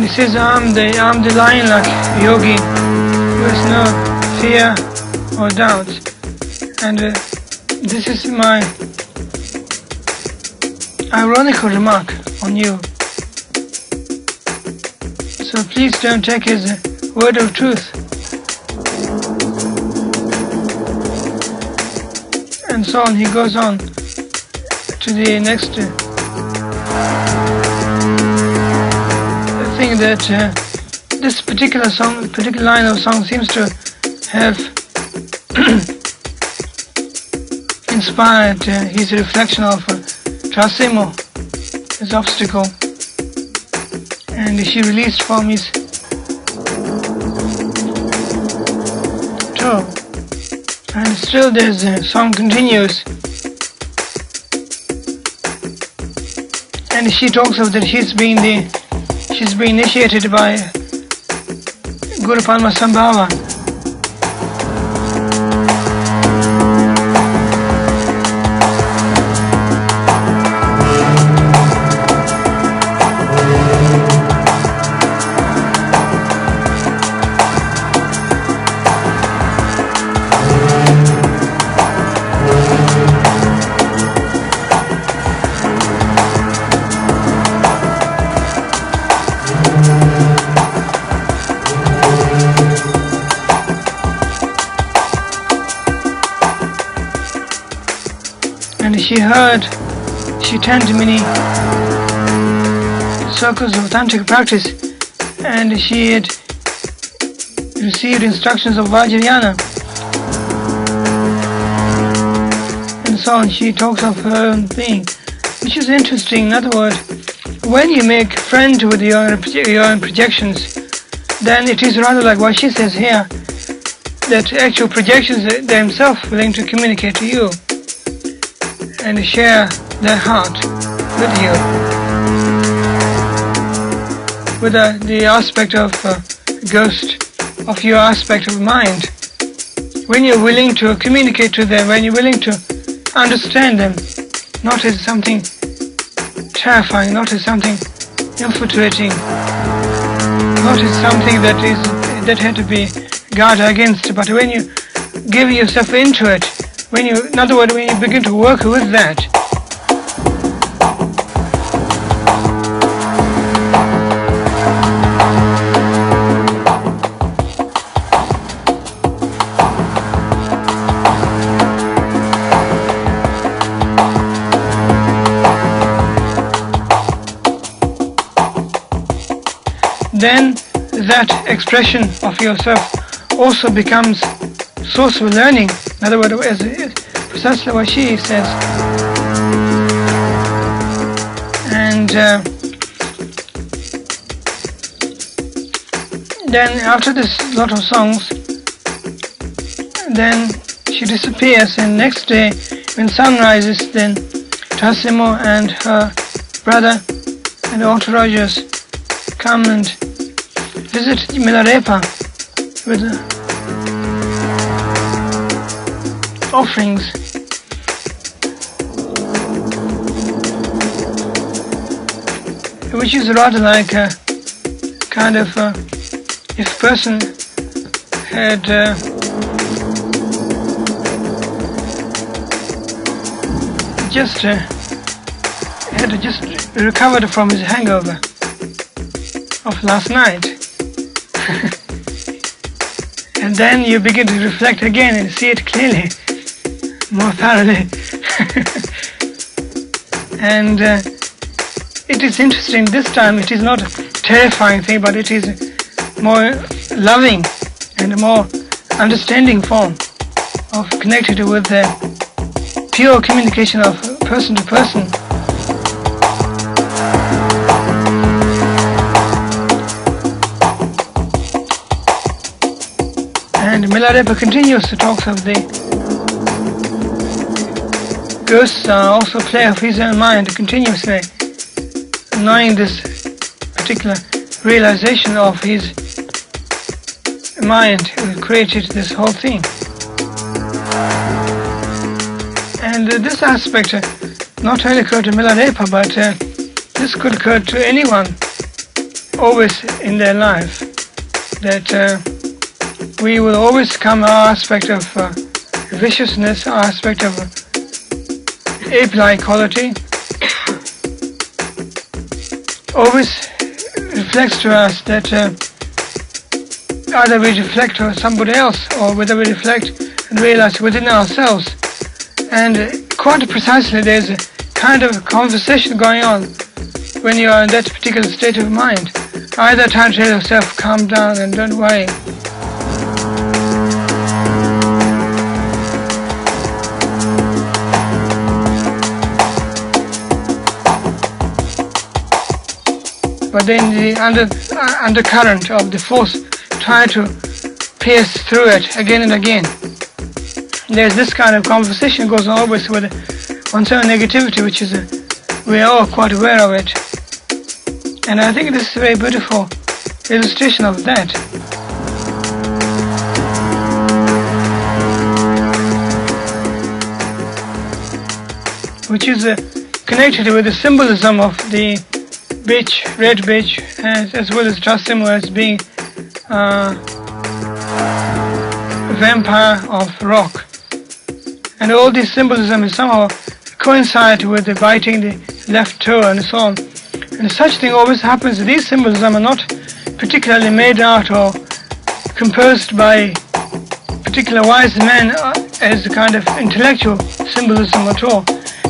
says, I'm the lion-like yogi who has no fear or doubt. And this is my ironical remark on you. So please don't take it as a word of truth. And so on, he goes on to the next thing that this particular line of song seems to have inspired his reflection of Trasimo, his obstacle, and she released from his toe. And still the song continues, and she talks of that she's been initiated by Guru Padma Sambhava. She attended many circles of tantric practice, and she had received instructions of Vajrayana, and so on. She talks of her own being, which is interesting. In other words, when you make friends with your own projections, then it is rather like what she says here, that actual projections are themselves willing to communicate to you and share their heart with you, with the aspect of ghost of your aspect of mind. When you're willing to communicate to them, when you're willing to understand them, not as something terrifying, not as something infatuating, not as something that had to be guarded against, but when you give yourself into it, in other words, when you begin to work with that, then that expression of yourself also becomes source of learning. In other words, precisely what she says. And then after this lot of songs, then she disappears, and next day when sun rises, then Trasimo and her brother and entourages come and visit Milarepa with offerings. Which is rather like a kind of if a person had just recovered from his hangover of last night. And then you begin to reflect again and see it clearly, more thoroughly. And it is interesting, this time it is not a terrifying thing, but it is more loving and a more understanding form of connected with the pure communication of person to person. And Milarepa continues to talk of the ghosts are also play of his own mind continuously, knowing this particular realization of his mind who created this whole thing. And this aspect not only occurred to Milarepa, but this could occur to anyone always in their life, that we will always come our aspect of viciousness, our aspect of ape-like quality, always reflects to us that either we reflect on somebody else, or whether we reflect and realize within ourselves. And quite precisely there's a kind of conversation going on when you are in that particular state of mind. Either try to tell yourself, calm down and don't worry. But then the undercurrent of the force try to pierce through it again and again. There's this kind of conversation goes on always with one's own negativity, which is we are all quite aware of it. And I think this is a very beautiful illustration of that. Which is connected with the symbolism of the beach, red beach, as well as Trasim as being a vampire of rock. And all this symbolism is somehow coincide with the biting the left toe and so on. And such thing always happens. These symbolism are not particularly made out or composed by particular wise men as a kind of intellectual symbolism at all.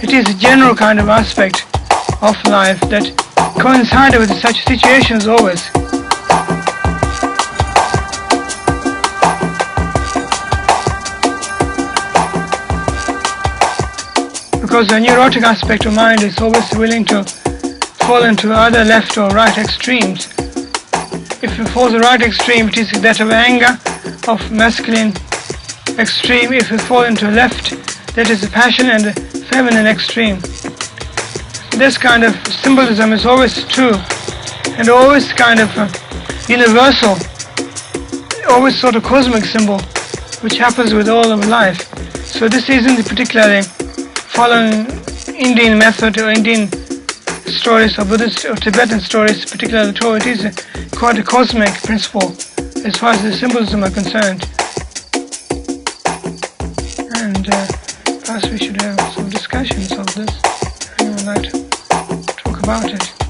It is a general kind of aspect of life that coincide with such situations always. Because the neurotic aspect of mind is always willing to fall into either left or right extremes. If it falls the right extreme, it is that of anger, of masculine extreme. If it falls into left, that is the passion and the feminine extreme. This kind of symbolism is always true and always kind of universal, always sort of cosmic symbol, which happens with all of life. So this isn't particularly following Indian method or Indian stories or Buddhist or Tibetan stories particularly at all. It is quite a cosmic principle as far as the symbolism are concerned. And perhaps we should have some discussions of this. Anyone would like to talk about it?